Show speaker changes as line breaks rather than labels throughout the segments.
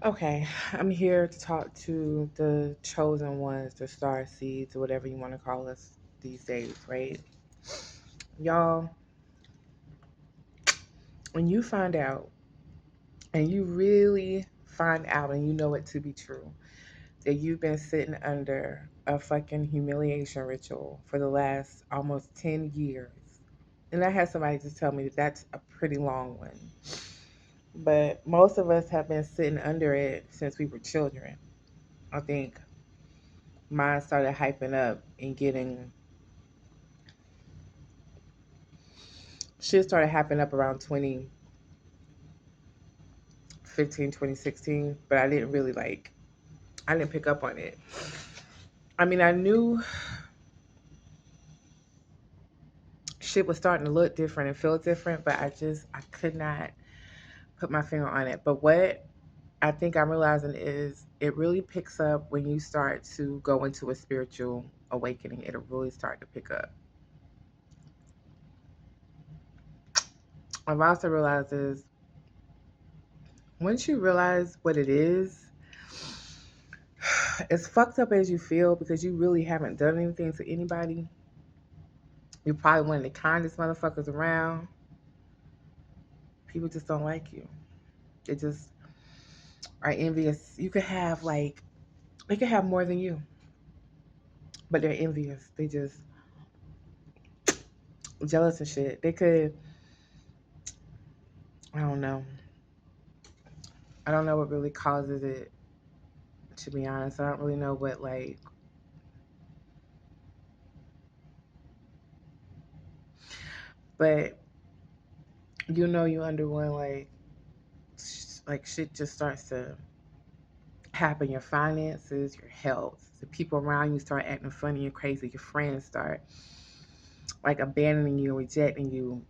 Okay, I'm here to talk to the chosen ones, the star seeds, or whatever you want to call us these days, right? Y'all, when you find out, and you really find out, and you know it to be true, that you've been sitting under a fucking humiliation ritual for the last almost 10 years. And I had somebody just tell me that that's a pretty long one. But most of us have been sitting under it since we were children. I think mine started hyping up and getting shit started happening up around 2015, 2016, but I didn't really I didn't pick up on it. I mean, I knew shit was starting to look different and feel different, but I could not put my finger on it. But what I think I'm realizing is it really picks up when you start to go into a spiritual awakening. It'll really start to pick up. I've also realized is once you realize what it is, as fucked up as you feel because you really haven't done anything to anybody, you're probably one of the kindest motherfuckers around. People just don't like you. They just are envious. You could have they could have more than you, but they're envious. They just jealous and shit. They could, I don't know. I don't know what really causes it, to be honest. I don't really know what but you undergoing like shit just starts to happen. Your finances, your health, the people around you start acting funny and crazy. Your friends start like abandoning you, rejecting you.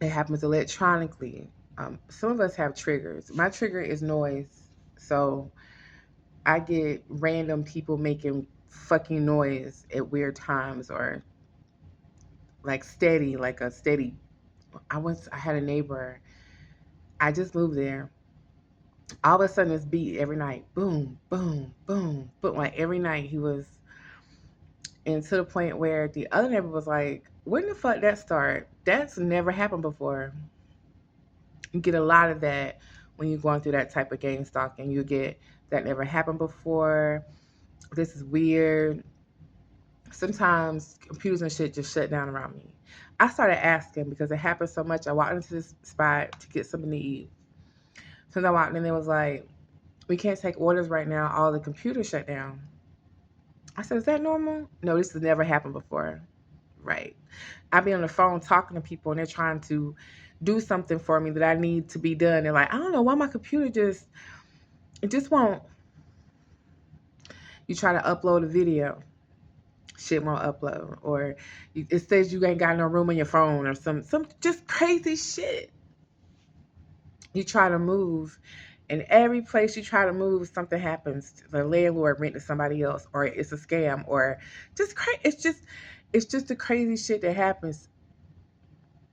It happens electronically. Some of us have triggers. My trigger is noise. So I get random people making fucking noise at weird times or like a steady. I had a neighbor. I just moved there. All of a sudden, this beat every night, boom, boom, boom, boom. Like every night, he was, and to the point where the other neighbor was like, "When the fuck that start? That's never happened before." You get a lot of that when you're going through that type of game stalking. You get that never happened before. This is weird. Sometimes computers and shit just shut down around me. I started asking because it happened so much. I walked into this spot to get something to eat. Since I walked in, it was like, we can't take orders right now. All the computers shut down. I said, is that normal? No, this has never happened before. Right. I be on the phone talking to people and they're trying to do something for me that I need to be done. They're like, I don't know why my computer it just won't. You try to upload a video, shit won't upload. Or it says you ain't got no room in your phone or some just crazy shit. You try to move, and every place you try to move, something happens. The landlord rent to somebody else, or it's a scam, or it's just the crazy shit that happens.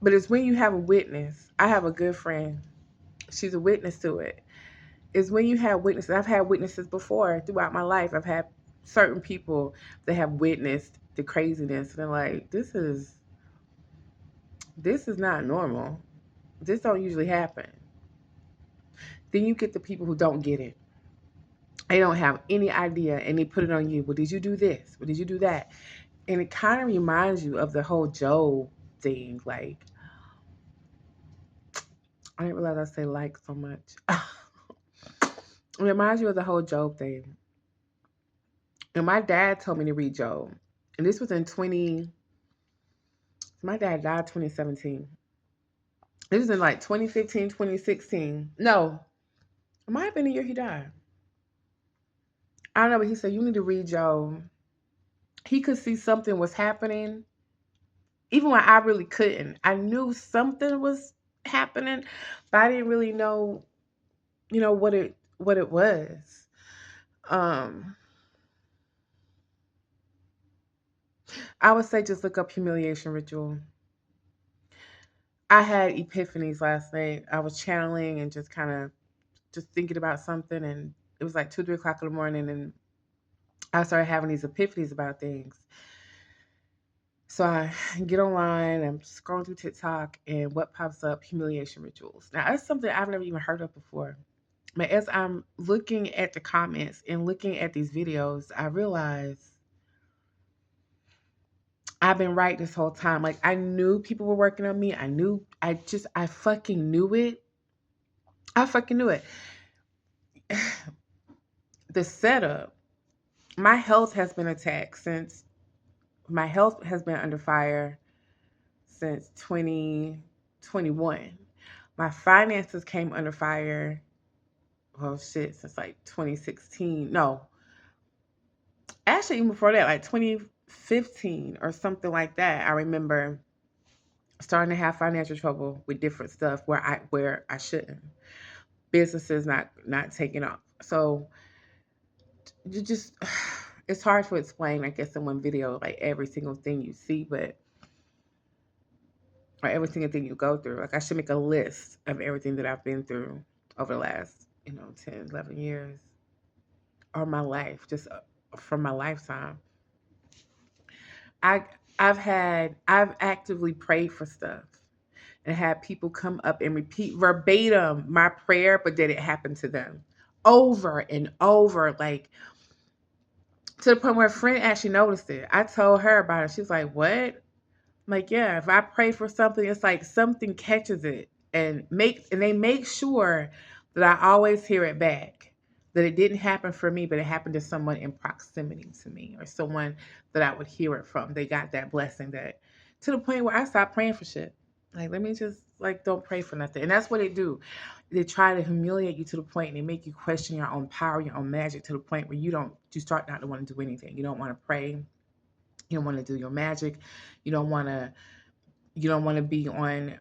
But it's when you have a witness. I have a good friend. She's a witness to it. It's when you have witnesses. I've had witnesses before throughout my life. I've had certain people that have witnessed the craziness, and they're like, this is not normal. This don't usually happen. Then you get the people who don't get it. They don't have any idea and they put it on you. Well, did you do this? Well, did you do that? And it kind of reminds you of the whole Job thing. Like, I didn't realize I say like so much. It reminds you of the whole Job thing. And my dad told me to read Job. And this was in 20, my dad died 2017. This was in like 2015, 2016. No, it might have been the year he died. I don't know, but he said, you need to read Job. He could see something was happening even when I really couldn't. I knew something was happening, but I didn't really know, what it was. Um, I would say just look up humiliation ritual. I had epiphanies last night. I was channeling and just kind of just thinking about something, and it was like 2, 3 o'clock in the morning, and I started having these epiphanies about things. So I get online, I'm scrolling through TikTok, and what pops up? Humiliation rituals. Now, that's something I've never even heard of before. But as I'm looking at the comments and looking at these videos, I realize I've been right this whole time. Like, I knew people were working on me. I fucking knew it. I fucking knew it. The setup, my health has been attacked since, my health has been under fire since 2021. My finances came under fire, well, shit, since like 2016. No, actually, even before that, like 2015 or something like that. I remember starting to have financial trouble with different stuff where I shouldn't. Businesses not taking off. So you just it's hard to explain, I guess, in one video, like every single thing you see, but or every single thing you go through. Like, I should make a list of everything that I've been through over the last, 10, 11 years, or my life, just from my lifetime. I I've actively prayed for stuff and had people come up and repeat verbatim my prayer, but did it happen to them over and over, like, to the point where a friend actually noticed it. I told her about it. She was like, "What?" Like, yeah, if I pray for something, it's like something catches it and they make sure that I always hear it back. That it didn't happen for me, but it happened to someone in proximity to me, or someone that I would hear it from. They got that blessing, that to the point where I stopped praying for shit. Like, let me just, like, don't pray for nothing. And that's what they do. They try to humiliate you to the point, and they make you question your own power, your own magic, to the point where you start not to want to do anything. You don't want to pray. You don't want to do your magic. You don't want to you don't want to be on,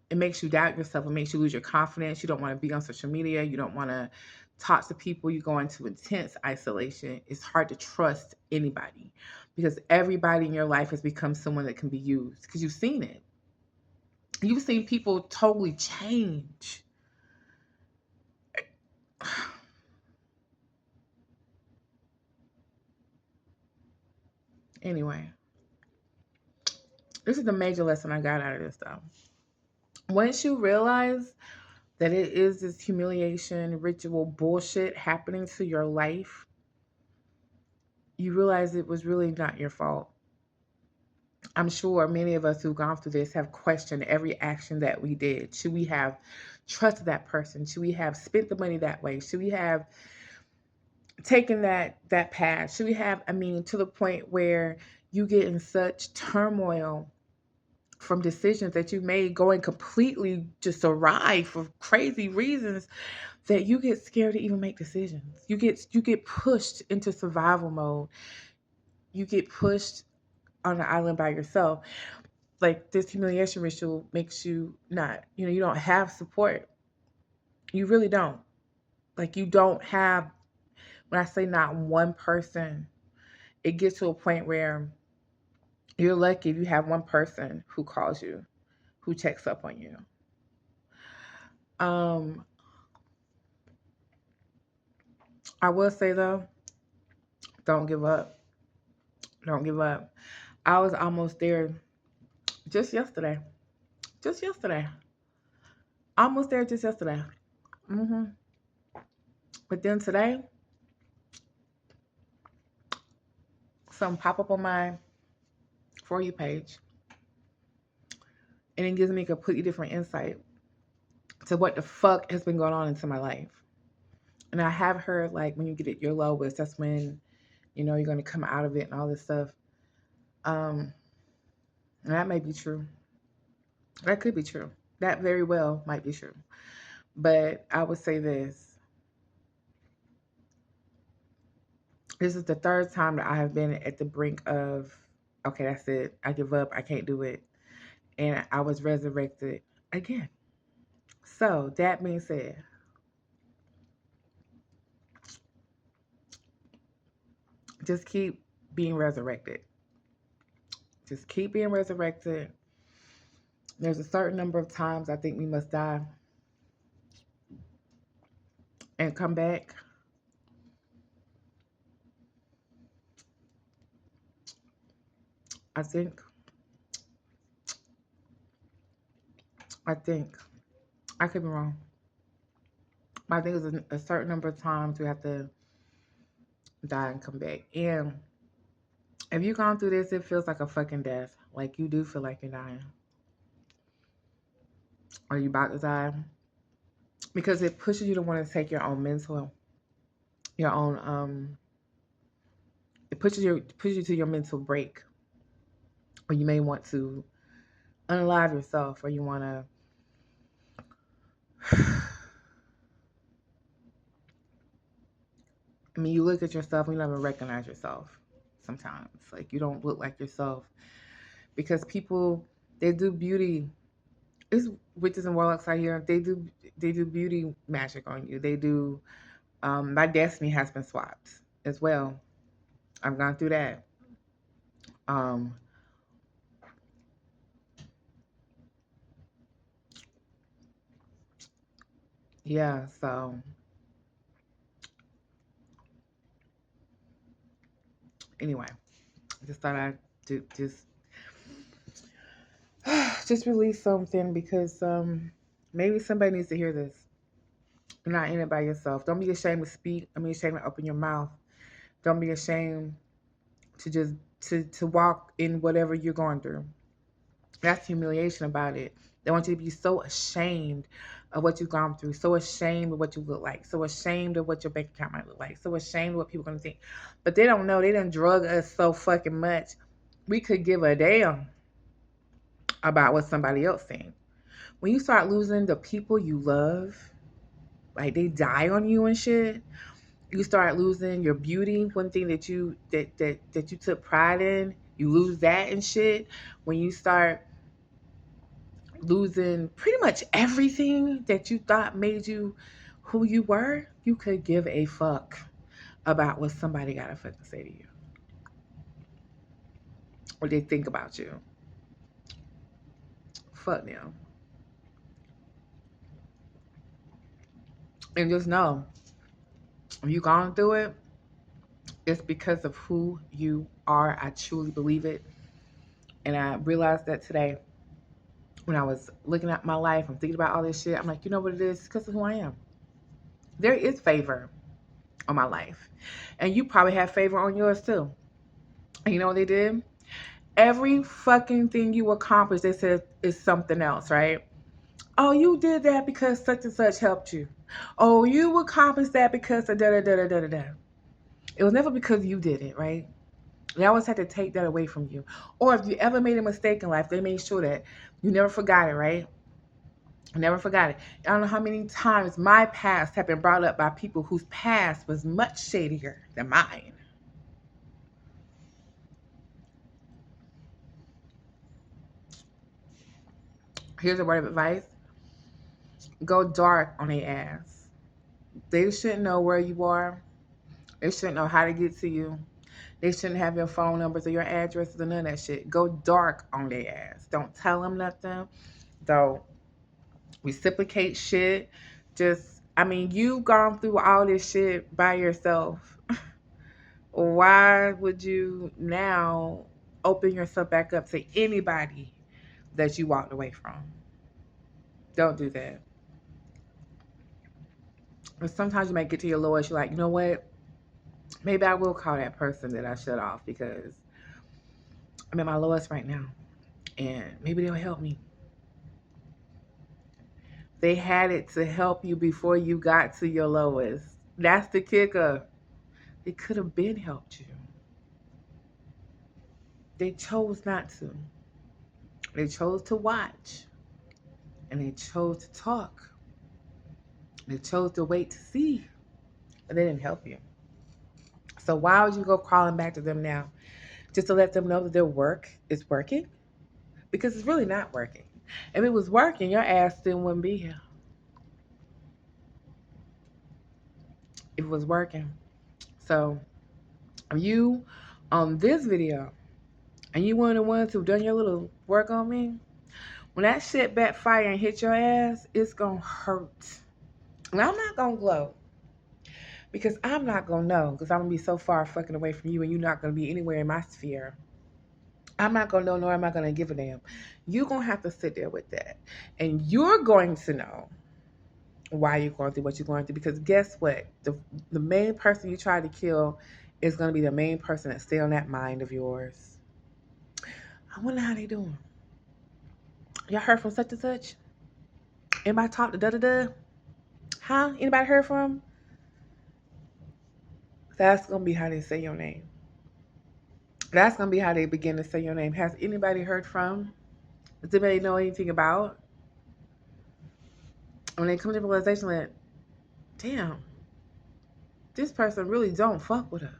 it makes you doubt yourself. It makes you lose your confidence. You don't want to be on social media. You don't want to talk to people. You go into intense isolation. It's hard to trust anybody, because everybody in your life has become someone that can be used, because you've seen it. You've seen people totally change. Anyway, this is the major lesson I got out of this, though. Once you realize that it is this humiliation ritual bullshit happening to your life, you realize it was really not your fault. I'm sure many of us who've gone through this have questioned every action that we did. Should we have trusted that person? Should we have spent the money that way? Should we have taken that path? Should we have, I mean, to the point where you get in such turmoil from decisions that you made, going completely just awry for crazy reasons, that you get scared to even make decisions. You get pushed into survival mode. You get pushed on the island by yourself. Like, this humiliation ritual makes you not, you don't have support. You really don't. Like, you don't have, when I say not one person, it gets to a point where you're lucky if you have one person who calls you, who checks up on you. Um, I will say though, don't give up. Don't give up. I was almost there just yesterday. Just yesterday. Almost there just yesterday. hmm But then today, something pop up on my For You page, and it gives me a completely different insight to what the fuck has been going on into my life. And I have heard, like, when you get at your lowest, that's when you're going to come out of it and all this stuff. Um, and that may be true. That could be true. That very well might be true. But I would say this: this is the third time that I have been at the brink of, okay, that's it. I give up. I can't do it. And I was resurrected again. So that being said, just keep being resurrected. Just keep being resurrected. There's a certain number of times I think we must die and come back, I think, I think, I could be wrong. But I think it's a certain number of times we have to die and come back. And if you've gone through this, it feels like a fucking death. Like you do feel like you're dying. Are you about to die? Because it pushes you to want to take your own mental, your own it pushes you to your mental break. Or you may want to unalive yourself, or you want to I mean, you look at yourself and you never recognize yourself sometimes. Like you don't look like yourself because people they do beauty. It's witches and warlocks out here. They do beauty magic on you. They do. My destiny has been swapped as well. I've gone through that. Um, yeah. So anyway, I just thought I'd just release something because maybe somebody needs to hear this. You're not in it by yourself. Don't be ashamed to speak. I mean, ashamed to open your mouth. Don't be ashamed to just to walk in whatever you're going through. That's humiliation about it. They want you to be so ashamed of what you've gone through, so ashamed of what you look like, so ashamed of what your bank account might look like, so ashamed of what people are gonna think. But they don't know they done drug us so fucking much. We could give a damn about what somebody else think. When you start losing the people you love, like they die on you and shit, you start losing your beauty. One thing that you took pride in, you lose that and shit. When you start losing pretty much everything that you thought made you who you were, you could give a fuck about what somebody got to fucking say to you, what they think about you. Fuck them. And just know, if you gone through it, it's because of who you are. I truly believe it. And I realized that today when I was looking at my life, I'm thinking about all this shit. I'm like, you know what it is? It's because of who I am. There is favor on my life. And you probably have favor on yours too. And you know what they did? Every fucking thing you accomplish, they said is something else, right? Oh, you did that because such and such helped you. Oh, you accomplished that because of da da da da da da da. It was never because you did it, right? They always had to take that away from you. Or if you ever made a mistake in life, they made sure that you never forgot it, right? I never forgot it. I don't know how many times my past have been brought up by people whose past was much shadier than mine. Here's a word of advice: go dark on their ass. They shouldn't know where you are. They shouldn't know how to get to you. They shouldn't have your phone numbers or your addresses or none of that shit. Go dark on their ass. Don't tell them nothing. Don't reciprocate shit. Just, I mean, you've gone through all this shit by yourself. Why would you now open yourself back up to anybody that you walked away from? Don't do that. And sometimes you might get to your lowest, you're like, you know what? Maybe I will call that person that I shut off because I'm at my lowest right now. And maybe they'll help me. They had it to help you before you got to your lowest. That's the kicker. They could have been helped you. They chose not to. They chose to watch. And they chose to talk. They chose to wait to see. But they didn't help you. So why would you go crawling back to them now? Just to let them know that their work is working? Because it's really not working. If it was working, your ass still wouldn't be here. If it was working. So you on this video and you one of the ones who done your little work on me, when that shit backfire and hit your ass, it's gonna hurt. And I'm not gonna gloat. Because I'm not going to know, because I'm going to be so far fucking away from you and you're not going to be anywhere in my sphere. I'm not going to know, nor am I going to give a damn. You're going to have to sit there with that. And you're going to know why you're going through what you're going through. Because guess what? The main person you try to kill is going to be the main person that stay on that mind of yours. I wonder how they doing. Y'all heard from such and such? Anybody talk to da-da-da? Huh? Anybody heard from? That's going to be how they say your name. That's going to be how they begin to say your name. Has anybody heard from? Does anybody know anything about? When they come to the realization that, damn, this person really don't fuck with us.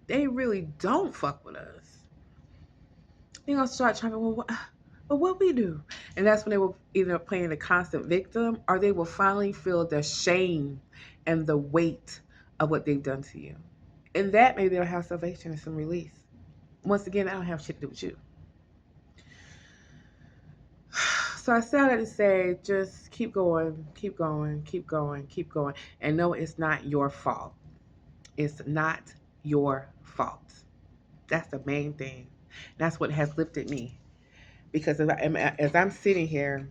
They really don't fuck with us. They're going to start trying to, what we do? And that's when they will either playing the constant victim or they will finally feel the shame and the weight of what they've done to you. And that maybe they'll have salvation and some release. Once again, I don't have shit to do with you. So I say all that to say, just keep going, keep going, keep going, keep going. And no, it's not your fault. It's not your fault. That's the main thing. That's what has lifted me. Because as I'm sitting here,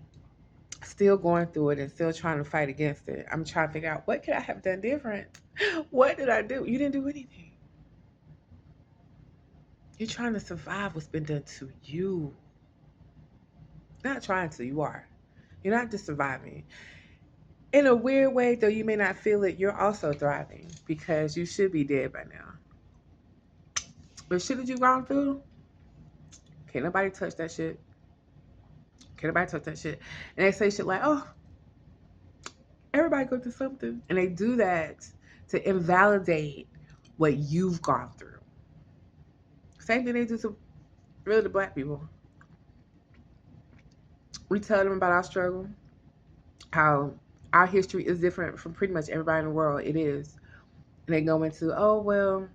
still going through it and still trying to fight against it, I'm trying to figure out what could I have done different? What did I do? You didn't do anything. You're trying to survive what's been done to you. Not trying to, you are. You're not just surviving. In a weird way, though you may not feel it, you're also thriving because you should be dead by now. The shit that you've gone through, can't nobody touch that shit. Can't nobody touch that shit. And they say shit like, oh, everybody go through something. And they do that to invalidate what you've gone through. Same thing they do to really the black people. We tell them about our struggle, how our history is different from pretty much everybody in the world. It is. And they go into, oh, well,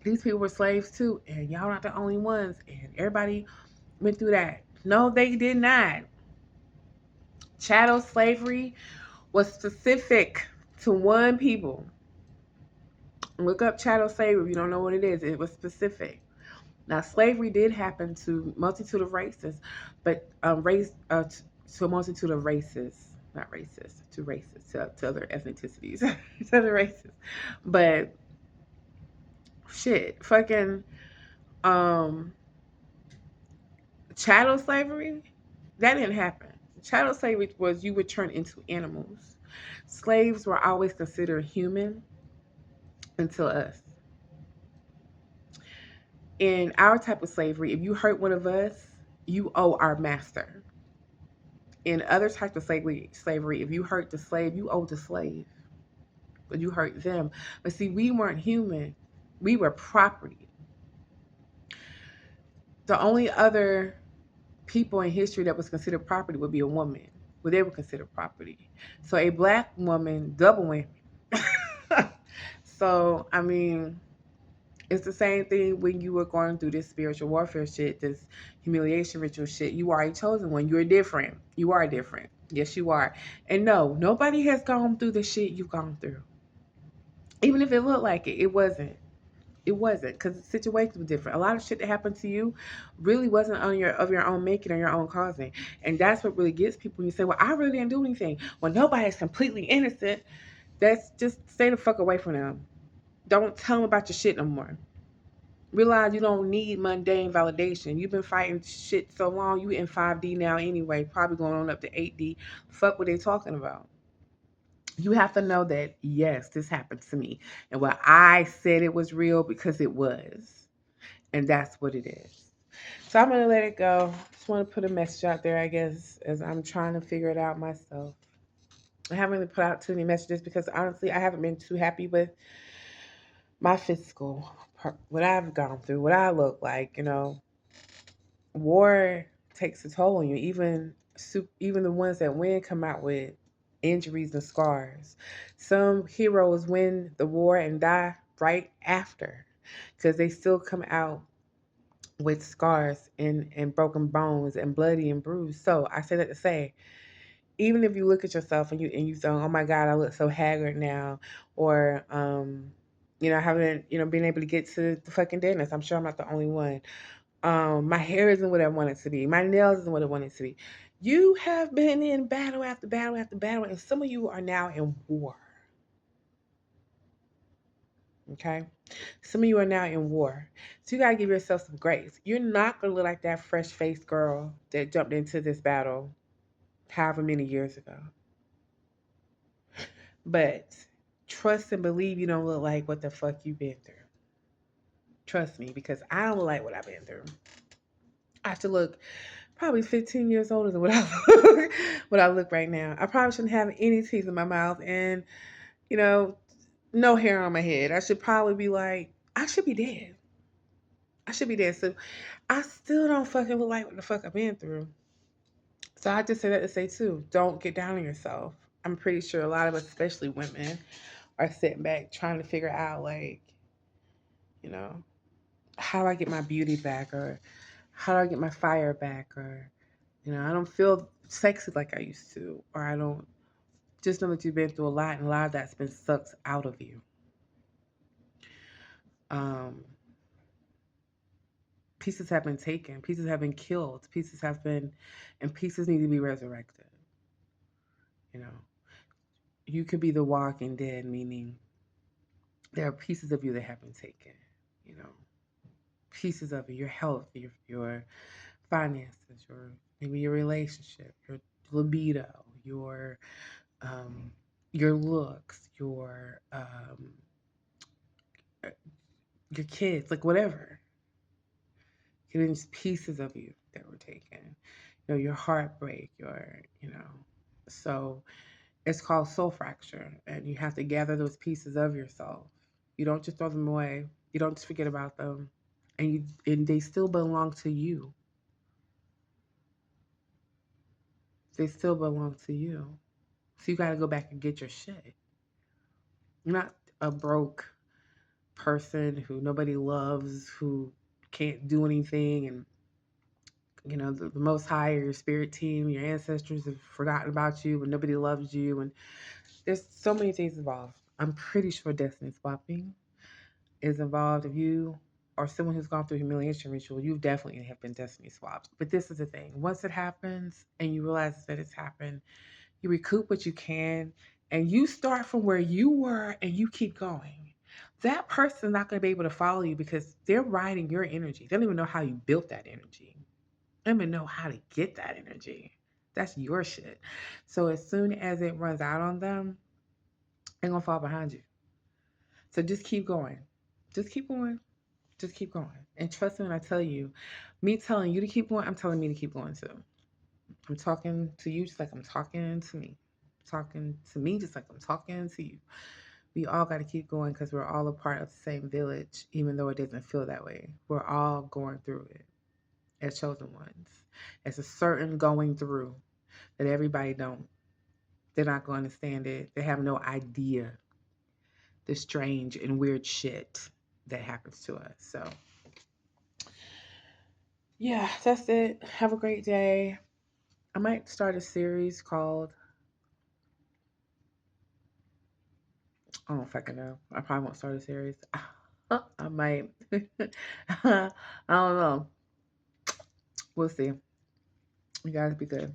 these people were slaves too, and y'all not the only ones, and everybody went through that. No, they did not. Chattel slavery was specific to one people. Look up chattel slavery if you don't know what it is. It was specific. Now, slavery did happen to a multitude of races, but to a multitude of races, not racist, to races, to other ethnicities, to other races. But shit, fucking chattel slavery, that didn't happen. Chattel slavery was you would turn into animals. Slaves were always considered human until us. In our type of slavery, if you hurt one of us, you owe our master. In other types of slavery, if you hurt the slave, you owe the slave. But you hurt them. But see, we weren't human. We were property. The only other people in history that was considered property would be a woman. Well, they were considered property. So a black woman, double whammy. So, I mean, it's the same thing when you were going through this spiritual warfare shit, this humiliation ritual shit. You are a chosen one. You're different. You are different. Yes, you are. And no, nobody has gone through the shit you've gone through. Even if it looked like it, it wasn't. It wasn't, because the situation was different. A lot of shit that happened to you really wasn't of your own making or your own causing. And that's what really gets people when you say, well, I really didn't do anything. Well, nobody's completely innocent. That's just stay the fuck away from them. Don't tell them about your shit no more. Realize you don't need mundane validation. You've been fighting shit so long, you in 5D now anyway, probably going on up to 8D. Fuck what they talking about. You have to know that, yes, this happened to me. And what I said it was real because it was. And that's what it is. So I'm going to let it go. Just want to put a message out there, I guess, as I'm trying to figure it out myself. I haven't really put out too many messages because honestly, I haven't been too happy with my physical, what I've gone through, what I look like. You know, war takes a toll on you. Even the ones that win come out with injuries and scars. Some heroes win the war and die right after because they still come out with scars and broken bones and bloody and bruised. So I say that to say, even if you look at yourself and you say, "Oh my God, I look so haggard now," or I haven't been able to get to the fucking dentist. I'm sure I'm not the only one. My hair isn't what I want it to be. My nails isn't what I want it to be. You have been in battle after battle after battle, and some of you are now in war. Okay? Some of you are now in war. So you gotta give yourself some grace. You're not gonna look like that fresh faced girl that jumped into this battle however many years ago. But trust and believe you don't look like what the fuck you've been through. Trust me, because I don't look like what I've been through. I have to look probably 15 years older than what what I look right now. I probably shouldn't have any teeth in my mouth and, you know, no hair on my head. I should probably be like, I should be dead. I should be dead. So I still don't fucking look like what the fuck I've been through. So I just say that to say too, don't get down on yourself. I'm pretty sure a lot of us, especially women, are sitting back trying to figure out like, you know, how do I get my beauty back, or how do I get my fire back, or I don't feel sexy like I used to, or I don't. Just know that you've been through a lot, and a lot of that's been sucked out of you. Um, Pieces have been taken, pieces have been killed, pieces have been, and pieces need to be resurrected. You know, you could be the walking dead, meaning there are pieces of you that have been taken. You know, pieces of your health, your finances, maybe your relationship, your libido, um, your looks, uh, your kids, like whatever. Getting pieces of you that were taken. Your heartbreak, so it's called soul fracture, and you have to gather those pieces of yourself. You don't just throw them away. You don't just forget about them, and they still belong to you. They still belong to you. So you got to go back and get your shit. You're not a broke person who nobody loves, who can't do anything, and the Most High, or your spirit team, your ancestors have forgotten about you, and nobody loves you, and there's so many things involved. I'm pretty sure destiny swapping is involved. If you or someone who's gone through humiliation ritual, you definitely have been destiny swapped. But this is the thing: once it happens and you realize that it's happened, you recoup what you can, and you start from where you were, and you keep going. That person's not going to be able to follow you because they're riding your energy. They don't even know how you built that energy. They don't even know how to get that energy. That's your shit. So as soon as it runs out on them, they're gonna fall behind you. So just keep going. Just keep going. Just keep going. And trust me when I tell you, me telling you to keep going, I'm telling me to keep going too. I'm talking to you just like I'm talking to me. Talking to me just like I'm talking to you. We all got to keep going because we're all a part of the same village, even though it doesn't feel that way. We're all going through it as chosen ones. It's a certain going through that everybody don't. They're not going to understand it. They have no idea the strange and weird shit that happens to us. So, yeah, that's it. Have a great day. I might start a series called, I don't fucking know. I probably won't start a series. I might. I don't know. We'll see. You guys be good.